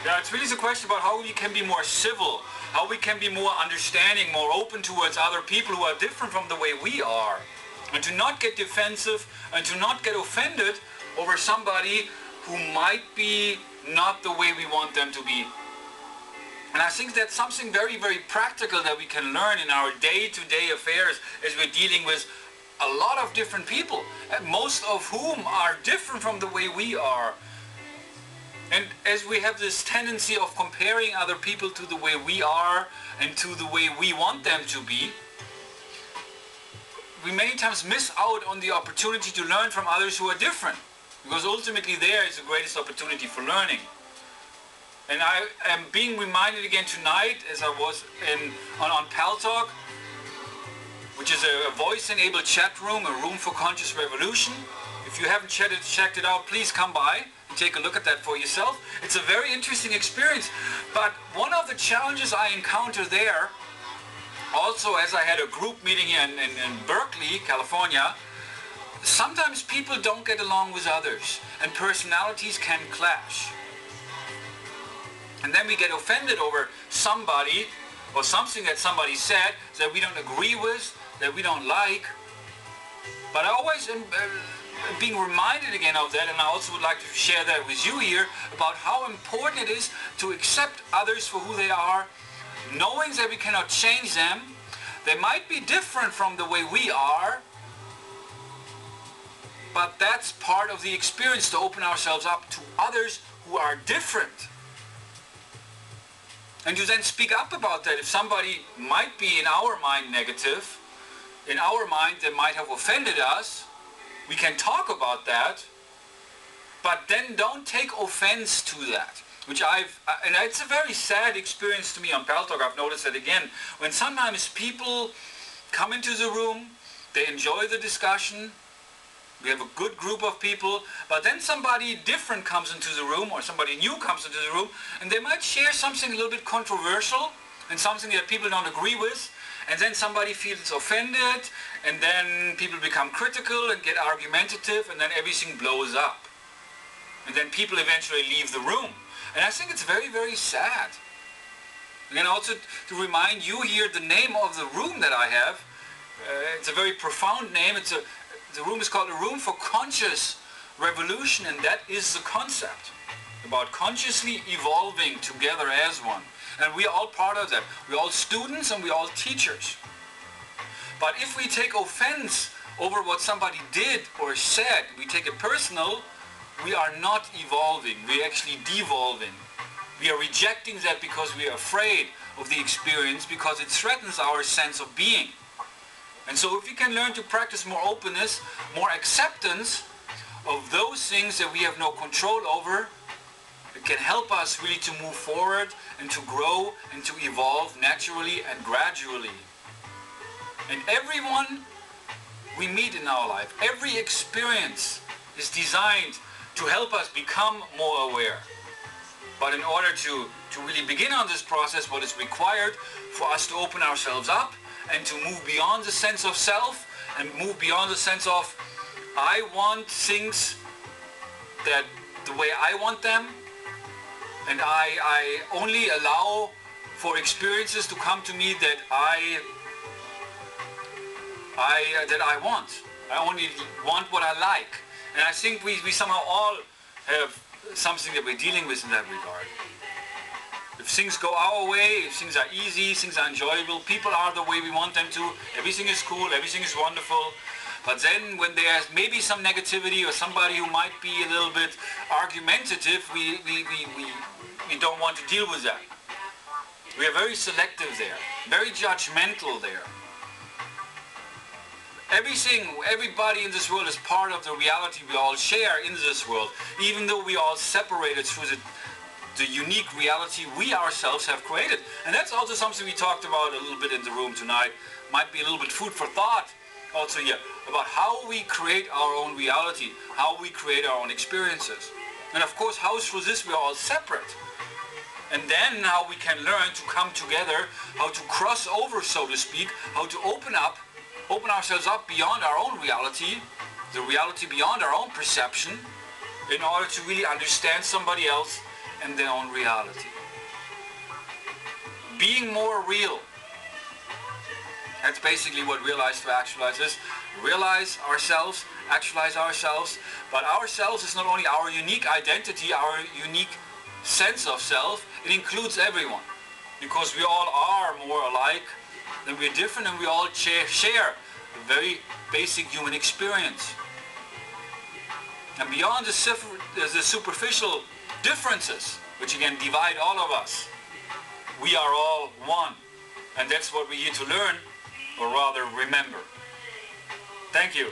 Yeah, it's really the question about how we can be more civil, how we can be more understanding, more open towards other people who are different from the way we are. And to not get defensive and to not get offended over somebody who might be not the way we want them to be. And I think that's something very, very practical that we can learn in our day-to-day affairs as we're dealing with a lot of different people, and most of whom are different from the way we are. And as we have this tendency of comparing other people to the way we are and to the way we want them to be, we many times miss out on the opportunity to learn from others who are different. Because ultimately there is the greatest opportunity for learning. And I am being reminded again tonight, as I was on patalk, which is a voice-enabled chat room, a room for conscious revolution. If you haven't checked it out, please come by and take a look at that for yourself. It's a very interesting experience. But one of the challenges I encounter there, also as I had a group meeting here in Berkeley, California, sometimes people don't get along with others and personalities can clash. And then we get offended over somebody or something that somebody said that we don't agree with, that we don't like. But I always am being reminded again of that, and I also would like to share that with you here about how important it is to accept others for who they are, knowing that we cannot change them. They might be different from the way we are, but that's part of the experience, to open ourselves up to others who are different. And to then speak up about that. If somebody might be in our mind negative, in our mind they might have offended us, we can talk about that, but then don't take offense to that. And it's a very sad experience to me on patalk. I've noticed that again, when sometimes people come into the room, they enjoy the discussion, we have a good group of people, but then somebody different comes into the room, or somebody new comes into the room, and they might share something a little bit controversial and something that people don't agree with, and then somebody feels offended, and then people become critical and get argumentative, and then everything blows up. And then people eventually leave the room. And I think it's very, very sad. And also to remind you here the name of the room that I have. It's a very profound name. The room is called a room for conscious revolution, and that is the concept about consciously evolving together as one. And we are all part of that. We're all students and we're all teachers. But if we take offense over what somebody did or said, we take it personal, we are not evolving. We're actually devolving. We are rejecting that because we are afraid of the experience, because it threatens our sense of being. And so if we can learn to practice more openness, more acceptance of those things that we have no control over, it can help us really to move forward and to grow and to evolve naturally and gradually. And everyone we meet in our life, every experience is designed to help us become more aware. But in order to really begin on this process, what is required for us to open ourselves up and to move beyond the sense of self and move beyond the sense of I want things that the way I want them, and I only allow for experiences to come to me that I want. I only want what I like. And I think we somehow all have something that we're dealing with in that regard. If things go our way, if things are easy, things are enjoyable, people are the way we want them to, everything is cool, everything is wonderful. But then when there's maybe some negativity or somebody who might be a little bit argumentative, we don't want to deal with that. We are very selective there, very judgmental there. Everybody in this world is part of the reality we all share in this world, even though we all separated through the unique reality we ourselves have created. And that's also something we talked about a little bit in the room tonight. Might be a little bit food for thought also here, about how we create our own reality, how we create our own experiences. And of course, how through this we are all separate. And then how we can learn to come together, how to cross over, so to speak, how to open ourselves up beyond our own reality, the reality beyond our own perception, in order to really understand somebody else and their own reality. Being more real. That's basically what Realize to Actualize is. Realize ourselves, actualize ourselves, but ourselves is not only our unique identity, our unique sense of self, it includes everyone. Because we all are more alike than we're different, and we all share a very basic human experience. And beyond the superficial differences, which again divide all of us, we are all one. And that's what we're here to learn, or rather remember. Thank you.